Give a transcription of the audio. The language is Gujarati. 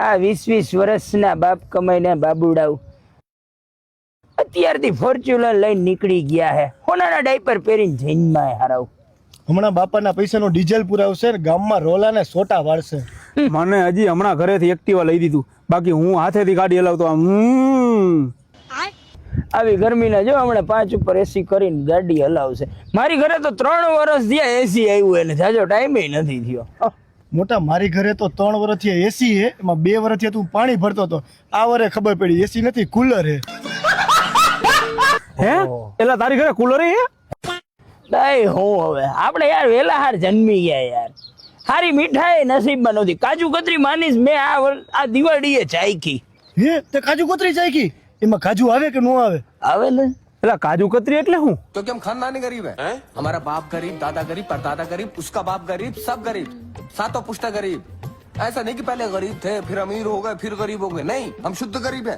આ 20-20 વર્ષના બાપ કમાઈને બાબુડાવ અત્યારથી ફોર્ચ્યુનર લઈને નીકળી ગયા હે. હોનાના ડાયપર પહેરીને જૈનમાં હારાવ. હમણાં બાપાના પૈસાનો ડીઝલ પુરાવશે ને ગામમાં રોલાને સોટા વાળશે. મને હજી હમણાં ઘરેથી એક્ટિવા લઈ દીધું, બાકી હું હાથેથી ગાડી હલાવતો આમ આવી ગરમીના જો હમણાં 5 ઉપર એસી કરીને ગાડી હલાવશે. મારી ઘરે તો 3 વર્ષ થયા એસી આવ્યું એને જાજો ટાઈમે નથી થયો. મોટા મારી ઘરે તો 3 વર્ષથી એસી હે, એમાં 2 વર્ષથી તું પાણી ભરતો હતો. આ વરે ખબર પડી એસી નથી કુલર હે. હે એલા તારી ઘરે કુલર હે? નહીં હું હવે આપણે યાર વેલા હાર જન્મી ગયા યાર. હારી મીઠાઈ નસીબમાં નહોતી. કાજુ કતરી માનીશ મેં આ દિવાળીએ ચાખી. હે તે કાજુ કોતરી ચાખી? એમાં કાજુ આવે કે નો આવે? આવે ને. એલા કાજુ કતરી એટલે શું? क्योंकि हम खानदानी गरीब है, हमारा बाप गरीब, दादा गरीब, परदादा गरीब, उसका बाप गरीब, सब गरीब, सातों पुश्ता गरीब. ऐसा नहीं कि पहले गरीब थे फिर अमीर हो गए फिर गरीब हो गए, नहीं, हम शुद्ध गरीब है.